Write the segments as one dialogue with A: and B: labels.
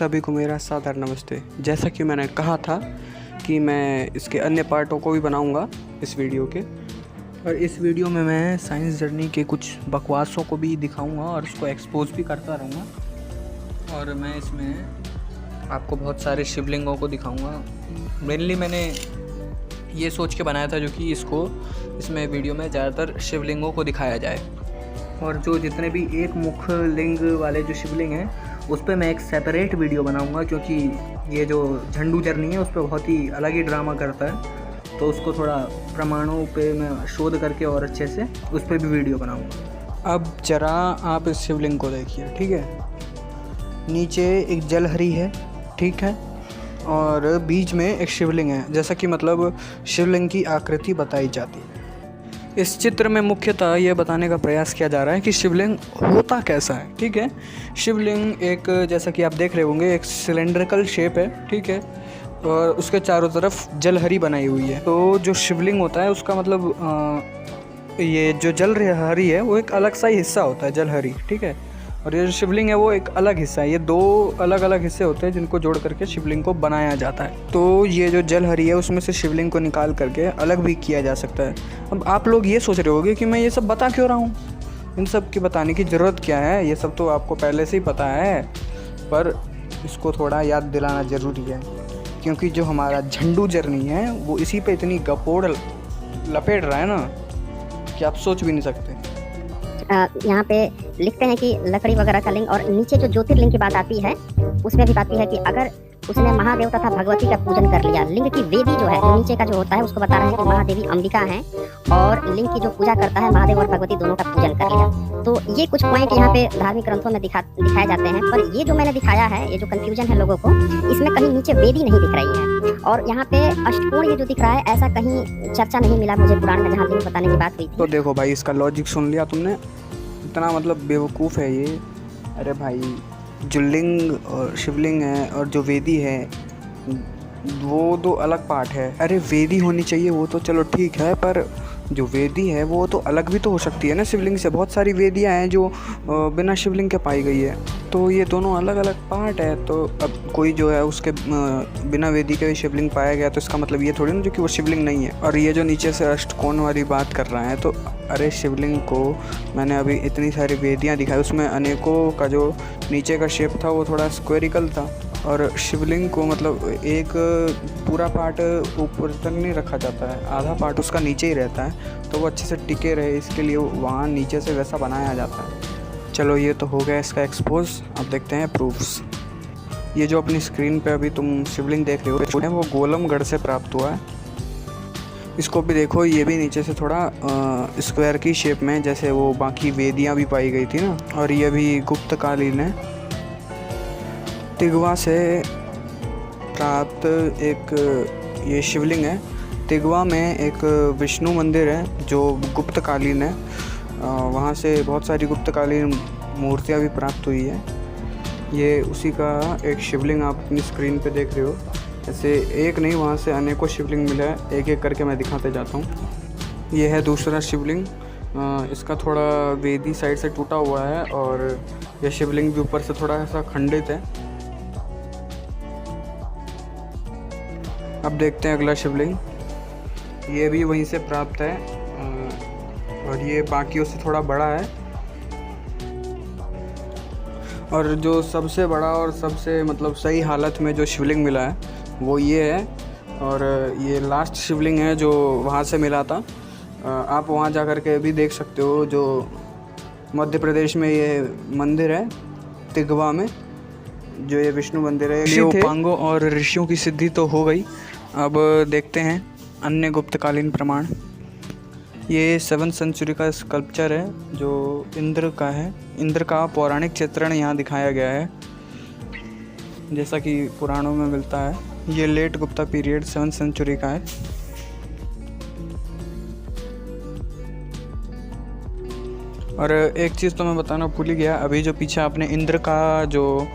A: सभी को मेरा सादर नमस्ते। जैसा कि मैंने कहा था कि मैं इसके अन्य पार्टों को भी बनाऊंगा इस वीडियो के, और इस वीडियो में मैं साइंस जर्नी के कुछ बकवासों को भी दिखाऊंगा और उसको एक्सपोज भी करता रहूँगा। और मैं इसमें आपको बहुत सारे शिवलिंगों को दिखाऊंगा। मेनली मैंने ये सोच के बनाया था जो कि इसमें वीडियो में ज़्यादातर शिवलिंगों को दिखाया जाए, और जो जितने भी एक मुख लिंग वाले जो शिवलिंग हैं उस पर मैं एक सेपरेट वीडियो बनाऊंगा, क्योंकि ये जो झंडू जर्नी है उस पर बहुत ही अलग ही ड्रामा करता है, तो उसको थोड़ा प्रमाणों पे मैं शोध करके और अच्छे से उस पर भी वीडियो बनाऊंगा। अब जरा आप इस शिवलिंग को देखिए, ठीक है। नीचे एक जलहरी है, ठीक है, और बीच में एक शिवलिंग है, जैसा कि मतलब शिवलिंग की आकृति बताई जाती है। इस चित्र में मुख्यतः ये बताने का प्रयास किया जा रहा है कि शिवलिंग होता कैसा है, ठीक है। शिवलिंग एक, जैसा कि आप देख रहे होंगे, एक सिलेंड्रिकल शेप है, ठीक है, और उसके चारों तरफ जलहरी बनाई हुई है। तो जो शिवलिंग होता है उसका मतलब ये जो जलहरी है वो एक अलग सा ही हिस्सा होता है, जलहरी, ठीक है, और ये जो शिवलिंग है वो एक अलग हिस्सा है। ये दो अलग अलग हिस्से होते हैं जिनको जोड़ करके शिवलिंग को बनाया जाता है। तो ये जो जलहरी है उसमें से शिवलिंग को निकाल करके अलग भी किया जा सकता है। अब आप लोग ये सोच रहे होंगे कि मैं ये सब बता क्यों रहा हूँ, इन सब की बताने की ज़रूरत क्या है, ये सब तो आपको पहले से ही पता है, पर इसको थोड़ा याद दिलाना ज़रूरी है, क्योंकि जो हमारा झंडू जर्नी है वो इसी पे इतनी गपोड़ लपेट रहा है ना कि आप सोच भी नहीं सकते।
B: यहाँ पे लिखते हैं कि लकड़ी वगैरह का लिंग, और नीचे जो ज्योतिर्लिंग की बात आती है उसमें भी आती है कि अगर उसने महादेव तथा भगवती का पूजन कर लिया। लिंग की वेदी जो है, जो नीचे का जो होता है, उसको बता रहा है कि महादेवी अंबिका हैं, और लिंग की जो पूजा करता है महादेव और भगवती दोनों का पूजन कर लिया। तो ये कुछ पॉइंट यहाँ पे धार्मिक ग्रंथों में दिखाए जाते हैं, पर ये जो मैंने दिखाया है, ये जो कंफ्यूजन है लोगों को, इसमें कहीं नीचे वेदी नहीं दिख रही है, और यहाँ पे अष्टकोण ये जो दिख रहा है, ऐसा कहीं चर्चा नहीं मिला मुझे पुराण में जहाँ लिंग बताने की बात हुई थी।
A: तो देखो भाई, इसका लॉजिक सुन लिया तुमने, इतना मतलब बेवकूफ़ है ये। अरे भाई, जो लिंग और शिवलिंग है और जो वेदी है वो दो अलग पार्ट है। अरे वेदी होनी चाहिए वो तो चलो ठीक है, पर जो वेदी है वो तो अलग भी तो हो सकती है ना शिवलिंग से। बहुत सारी वेदियाँ हैं जो बिना शिवलिंग के पाई गई है, तो ये दोनों अलग अलग पार्ट है। तो अब कोई जो है उसके बिना वेदी के भी शिवलिंग पाया गया, तो इसका मतलब ये थोड़ी ना जो कि वो शिवलिंग नहीं है। और ये जो नीचे से अष्टकोण वाली बात कर रहा है, तो अरे शिवलिंग को मैंने अभी इतनी सारी वेदियाँ दिखाई, उसमें अनेकों का जो नीचे का शेप था वो थोड़ा स्क्वेरिकल था, और शिवलिंग को मतलब एक पूरा पार्ट ऊपर तक नहीं रखा जाता है, आधा पार्ट उसका नीचे ही रहता है, तो वो अच्छे से टिके रहे इसके लिए वहाँ नीचे से वैसा बनाया जाता है। चलो ये तो हो गया इसका एक्सपोज। अब देखते हैं प्रूफ्स। ये जो अपनी स्क्रीन पे अभी तुम शिवलिंग देख रहे हो वो गोलमगढ़ से प्राप्त हुआ है। इसको भी देखो, ये भी नीचे से थोड़ा स्क्वायर की शेप में, जैसे वो बाकी वेदियाँ भी पाई गई थी ना। और ये भी गुप्तकालीन है। तिगवा से प्राप्त एक ये शिवलिंग है। तिगवा में एक विष्णु मंदिर है जो गुप्तकालीन है, वहाँ से बहुत सारी गुप्तकालीन मूर्तियाँ भी प्राप्त हुई है। ये उसी का एक शिवलिंग आप अपनी स्क्रीन पे देख रहे हो। ऐसे एक नहीं, वहाँ से अनेकों शिवलिंग मिला है, एक एक करके मैं दिखाते जाता हूँ। ये है दूसरा शिवलिंग। इसका थोड़ा वेदी साइड से टूटा हुआ है, और यह शिवलिंग भी ऊपर से थोड़ा सा खंडित है। अब देखते हैं अगला शिवलिंग। ये भी वहीं से प्राप्त है, और ये बाकियों से थोड़ा बड़ा है। और जो सबसे बड़ा और सबसे मतलब सही हालत में जो शिवलिंग मिला है वो ये है, और ये लास्ट शिवलिंग है जो वहाँ से मिला था। आप वहाँ जा कर के भी देख सकते हो, जो मध्य प्रदेश में ये मंदिर है तिगवा में, जो ये विष्णु मंदिर है। ये उपांगों और ऋषियों की सिद्धि तो हो गई। अब देखते हैं अन्य गुप्तकालीन प्रमाण। ये 7th सेंचुरी का स्कल्पचर है जो इंद्र का है। इंद्र का पौराणिक चित्रण यहाँ दिखाया गया है, जैसा कि पुराणों में मिलता है। ये late Gupta period 7th century का है। और एक चीज़ तो मैं बताना भूल ही गया, अभी जो पीछे आपने इंद्र का जो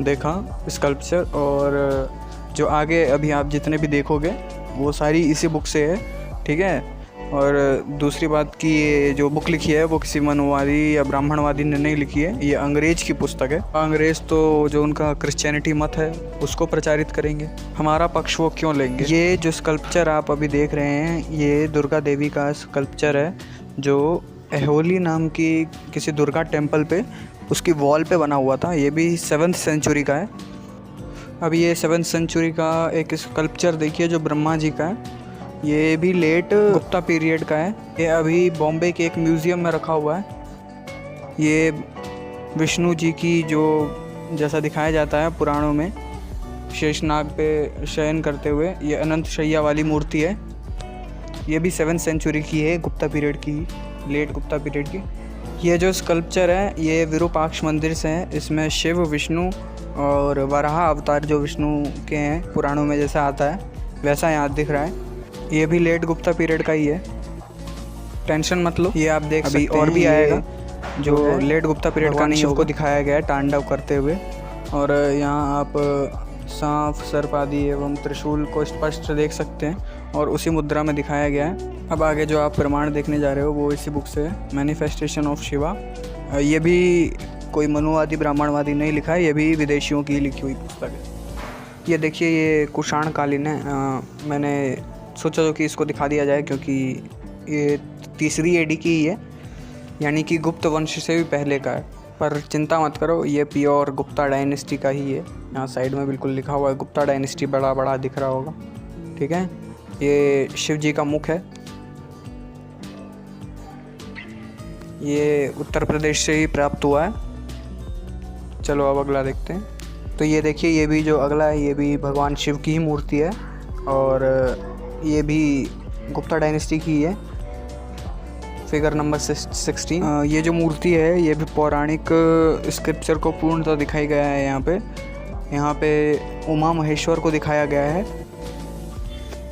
A: देखा स्कल्पचर, और जो आगे अभी आप जितने भी देखोगे वो सारी इसी बुक से है, ठीक है। और दूसरी बात कि ये जो बुक लिखी है वो किसी मनुवादी या ब्राह्मणवादी ने नहीं लिखी है, ये अंग्रेज की पुस्तक है। अंग्रेज तो जो उनका क्रिश्चियनिटी मत है उसको प्रचारित करेंगे, हमारा पक्ष वो क्यों लेंगे। ये जो स्कल्पचर आप अभी देख रहे हैं ये दुर्गा देवी का स्कल्पचर है, जो एहोली नाम की किसी दुर्गा टेम्पल पे उसकी वॉल पे बना हुआ था। ये भी 7th सेंचुरी का है। अब ये 7th सेंचुरी का एक स्कल्पचर देखिए जो ब्रह्मा जी का है, ये भी लेट गुप्ता पीरियड का है। ये अभी बॉम्बे के एक म्यूज़ियम में रखा हुआ है। ये विष्णु जी की जो जैसा दिखाया जाता है पुराणों में शेषनाग पे शयन करते हुए, ये अनंत शैया वाली मूर्ति है। ये भी 7th सेंचुरी की है, गुप्ता पीरियड की, लेट गुप्ता पीरियड की। ये जो स्कल्पचर है ये विरूपाक्ष मंदिर से है। इसमें शिव, विष्णु और वराह अवतार जो विष्णु के हैं पुराणों में जैसा आता है वैसा यहाँ दिख रहा है। ये भी लेट गुप्ता पीरियड का ही है, टेंशन मत लो। ये आप देख सकते हैं और भी आएगा जो लेट गुप्ता पीरियड का नहीं को दिखाया गया है तांडव करते हुए। और यहाँ आप सांप, सर्प आदि एवं त्रिशूल को स्पष्ट देख सकते हैं और उसी मुद्रा में दिखाया गया है। अब आगे जो आप प्रमाण देखने जा रहे हो वो इसी बुक से है, मैनिफेस्टेशन ऑफ शिवा। ये भी कोई मनुवादी ब्राह्मणवादी नहीं लिखा है, ये भी विदेशियों की लिखी हुई पुस्तक है। ये देखिए ये कुषाण कालीन है। मैंने सोचा कि इसको दिखा दिया जाए क्योंकि ये 3री AD की ही है, यानी कि गुप्त वंश से भी पहले का है। पर चिंता मत करो, ये प्योर गुप्ता डायनेस्टी का ही है। यहाँ साइड में बिल्कुल लिखा हुआ है गुप्ता डायनेस्टी, बड़ा बड़ा दिख रहा होगा, ठीक है। ये शिव जी का मुख है। ये उत्तर प्रदेश से ही प्राप्त हुआ है। चलो अब अगला देखते हैं। तो ये देखिए ये भी जो अगला है ये भी भगवान शिव की ही मूर्ति है और ये भी गुप्ता डायनेस्टी की है, फिगर नंबर 16। ये जो मूर्ति है ये भी पौराणिक स्क्रिप्चर को पूर्णतः दिखाई गया है। यहाँ पे उमा महेश्वर को दिखाया गया है।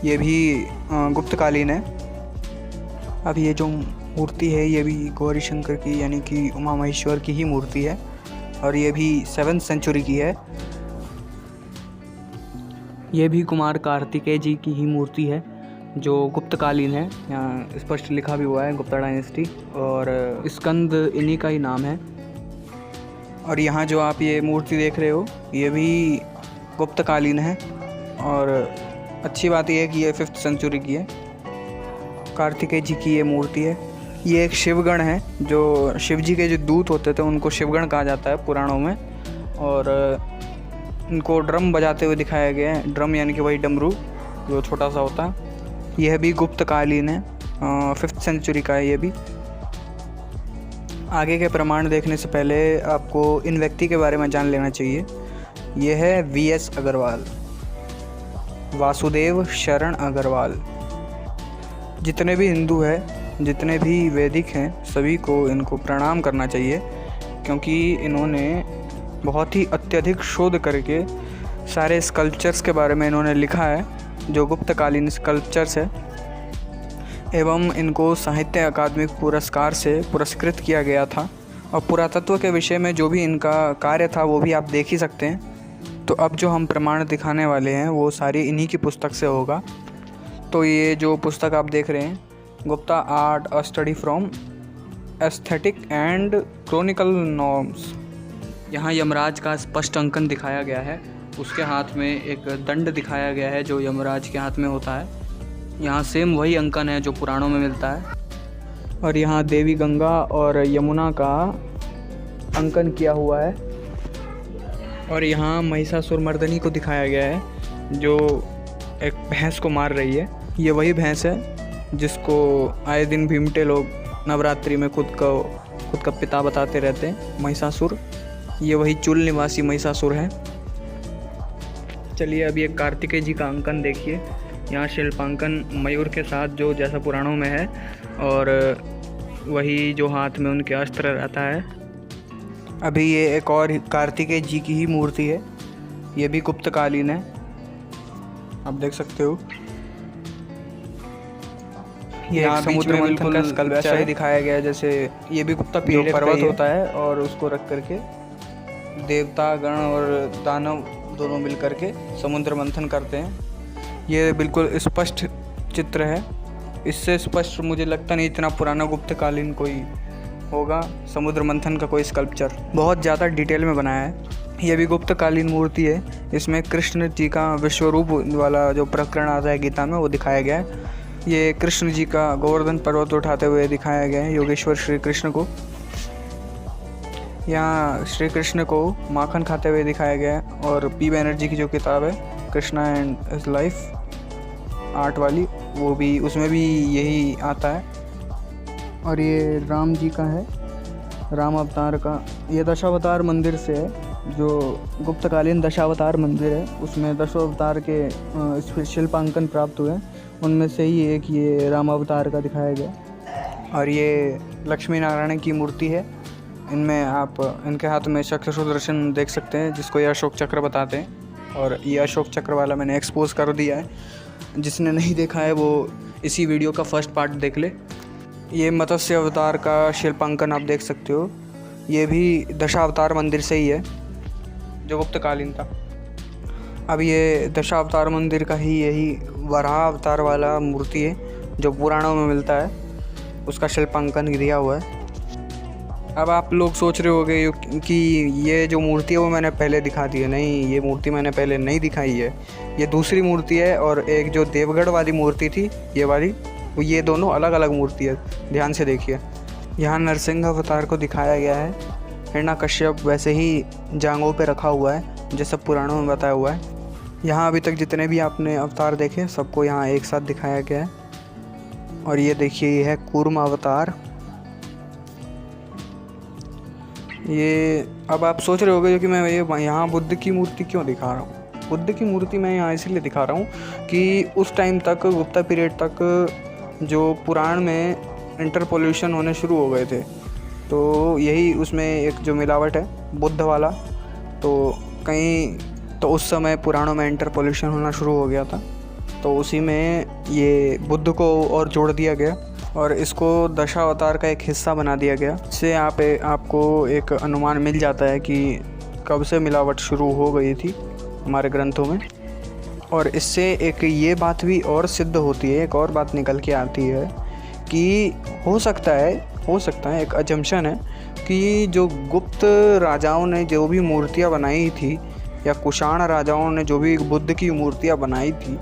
A: ये भी गुप्तकालीन है। अब ये जो मूर्ति है ये भी गौरी शंकर की यानी कि उमा महेश्वर की ही मूर्ति है और ये भी 7th सेंचुरी की है। ये भी कुमार कार्तिकेय जी की ही मूर्ति है जो गुप्तकालीन है। यहाँ स्पष्ट लिखा भी हुआ है गुप्ता डायनेस्टी और स्कंद इन्हीं का ही नाम है। और यहाँ जो आप ये मूर्ति देख रहे हो ये भी गुप्तकालीन है और अच्छी बात यह है कि ये 5th सेंचुरी की है। कार्तिकेय जी की ये मूर्ति है। ये एक शिवगण है, जो शिव जी के जो दूत होते थे उनको शिवगण कहा जाता है पुराणों में। और इनको ड्रम बजाते हुए दिखाया गया है। ड्रम यानी कि वही डमरू जो छोटा सा होता है। यह भी गुप्तकालीन है, 5th सेंचुरी का है ये भी। आगे के प्रमाण देखने से पहले आपको इन व्यक्ति के बारे में जान लेना चाहिए। यह है VS अग्रवाल, वासुदेव शरण अग्रवाल। जितने भी हिंदू हैं, जितने भी वैदिक हैं, सभी को इनको प्रणाम करना चाहिए क्योंकि इन्होंने बहुत ही अत्यधिक शोध करके सारे स्कल्पचर्स के बारे में इन्होंने लिखा है जो गुप्तकालीन स्कल्पचर्स है। एवं इनको साहित्य अकादमी पुरस्कार से पुरस्कृत किया गया था। और पुरातत्व के विषय में जो भी इनका कार्य था वो भी आप देख ही सकते हैं। तो अब जो हम प्रमाण दिखाने वाले हैं वो सारी इन्हीं की पुस्तक से होगा। तो ये जो पुस्तक आप देख रहे हैं, Gupta art a study from aesthetic and Chronicle norms, यहाँ यमराज का स्पष्ट अंकन दिखाया गया है। उसके हाथ में एक दंड दिखाया गया है जो यमराज के हाथ में होता है। यहाँ सेम वही अंकन है जो पुराणों में मिलता है। और यहाँ देवी गंगा और यमुना का अंकन किया हुआ है। और यहाँ महिषासुर मर्दनी को दिखाया गया है जो एक भैंस को मार रही है। ये वही भैंस है जिसको आए दिन भीमटे लोग नवरात्रि में खुद का पिता बताते रहते हैं, महिषासुर। ये वही चूल निवासी महिषासुर है। चलिए अभी एक कार्तिकेय जी का अंकन देखिए। यहाँ शिल्पांकन मयूर के साथ जो जैसा पुराणों में है और वही जो हाथ में उनके अस्त्र रहता है। अभी ये एक और कार्तिकेय जी की ही मूर्ति है, ये भी गुप्तकालीन है, आप देख सकते हो। ये समुद्र मंथन का स्कल्पचर ही दिखाया गया है, जैसे ये भी गुप्ता पीरियड पर्वत होता है और उसको रख करके देवता गण और दानव दोनों मिल करके समुद्र मंथन करते हैं। ये बिल्कुल स्पष्ट चित्र है इससे स्पष्ट मुझे लगता नहीं इतना पुराना गुप्तकालीन कोई होगा समुद्र मंथन का कोई स्कल्पचर। बहुत ज़्यादा डिटेल में बनाया है। ये भी गुप्तकालीन मूर्ति है। इसमें कृष्ण जी का विश्वरूप वाला जो प्रकरण आता है गीता में वो दिखाया गया है। ये कृष्ण जी का गोवर्धन पर्वत उठाते हुए दिखाया गया है योगेश्वर श्री कृष्ण को। यहाँ श्री कृष्ण को माखन खाते हुए दिखाया गया है। और पी बैनर्जी की जो किताब है Krishna and his life art वाली, वो भी उसमें भी यही आता है। और ये राम जी का है, राम अवतार का। ये दशावतार मंदिर से है, जो गुप्तकालीन दशावतार मंदिर है उसमें दशावतार के शिल्पांकन प्राप्त हुए। उनमें से ही एक ये राम अवतार का दिखाया गया। और ये लक्ष्मी नारायण की मूर्ति है। इनमें आप इनके हाथ में चक्र सुदर्शन देख सकते हैं, जिसको ये अशोक चक्र बताते हैं। और ये अशोक चक्र वाला मैंने एक्सपोज कर दिया है। जिसने नहीं देखा है वो इसी वीडियो का फर्स्ट पार्ट देख ले। ये मत्स्य अवतार का शिल्पांकन आप देख सकते हो। ये भी दशावतार मंदिर से ही है जो गुप्तकालीन था। अब ये दशावतार मंदिर का ही यही वराह अवतार वाला मूर्ति है जो पुराणों में मिलता है, उसका शिल्पांकन दिया हुआ है। अब आप लोग सोच रहे होंगे कि ये जो मूर्ति है वो मैंने पहले दिखा दी है। नहीं, ये मूर्ति मैंने पहले नहीं दिखाई है। ये दूसरी मूर्ति है। और एक जो देवगढ़ वाली मूर्ति थी ये वाली, ये दोनों अलग अलग मूर्ति है। ध्यान से देखिए, यहाँ नरसिंह अवतार को दिखाया गया है। हिरण्यकश्यप वैसे ही जांघों पे रखा हुआ है जैसा पुराणों में बताया हुआ है। यहाँ अभी तक जितने भी आपने अवतार देखे सबको यहाँ एक साथ दिखाया गया है। और ये देखिए, ये है कूर्म अवतार। ये अब आप सोच रहे होंगे कि मैं ये यहाँ बुद्ध की मूर्ति क्यों दिखा रहा हूँ। बुद्ध की मूर्ति मैं यहाँ इसलिए दिखा रहा हूँ कि उस टाइम तक, गुप्ता पीरियड तक, जो पुराण में इंटरपोल्यूशन होने शुरू हो गए थे। तो यही उसमें एक जो मिलावट है बुद्ध वाला, तो कहीं तो उस समय पुराणों में इंटरपोल्यूशन होना शुरू हो गया था। तो उसी में ये बुद्ध को और जोड़ दिया गया और इसको दशावतार का एक हिस्सा बना दिया गया। इससे आपको एक अनुमान मिल जाता है कि कब से मिलावट शुरू हो गई थी हमारे ग्रंथों में। और इससे एक ये बात भी और सिद्ध होती है, एक और बात निकल के आती है कि हो सकता है एक अजम्पशन है कि जो गुप्त राजाओं ने जो भी मूर्तियाँ बनाई थी या कुषाण राजाओं ने जो भी बुद्ध की मूर्तियाँ बनाई थी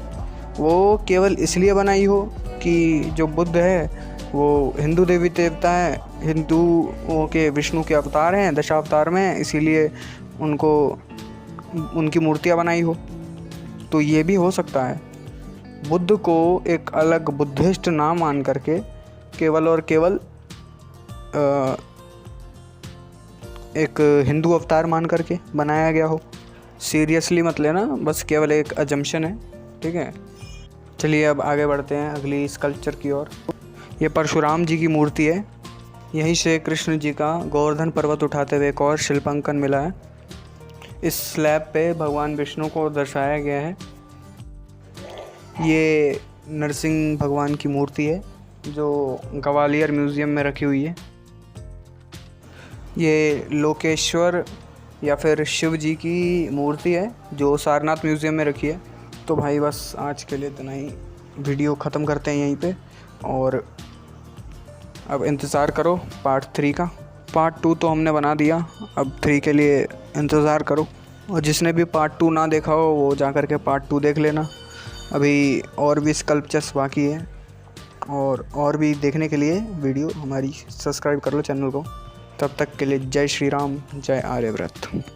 A: वो केवल इसलिए बनाई हो कि जो बुद्ध है वो हिंदू देवी देवता है, हिंदुओं के विष्णु के अवतार हैं दशावतार में, इसीलिए उनकी मूर्तियाँ बनाई हो। तो ये भी हो सकता है बुद्ध को एक अलग बुद्धिस्ट नाम मान करके केवल और केवल एक हिंदू अवतार मान करके बनाया गया हो। सीरियसली मत लेना, बस केवल एक अजम्पशन है, ठीक है। चलिए अब आगे बढ़ते हैं अगली स्कल्पचर की ओर। ये परशुराम जी की मूर्ति है। यहीं से कृष्ण जी का गोवर्धन पर्वत उठाते हुए एक और शिल्पांकन मिला है। इस स्लैब पे भगवान विष्णु को दर्शाया गया है। ये नरसिंह भगवान की मूर्ति है जो ग्वालियर म्यूज़ियम में रखी हुई है। ये लोकेश्वर या फिर शिव जी की मूर्ति है जो सारनाथ म्यूज़ियम में रखी है। तो भाई बस आज के लिए इतना ही, वीडियो ख़त्म करते हैं यहीं पे। और अब इंतज़ार करो पार्ट 3 का। पार्ट 2 तो हमने बना दिया, अब 3 के लिए इंतज़ार करो। और जिसने भी पार्ट 2 ना देखा हो वो जा कर के पार्ट 2 देख लेना। अभी और भी स्कल्पचर्स बाकी है और भी देखने के लिए वीडियो हमारी सब्सक्राइब कर लो चैनल को। तब तक के लिए जय श्री राम, जय आर्यव्रत।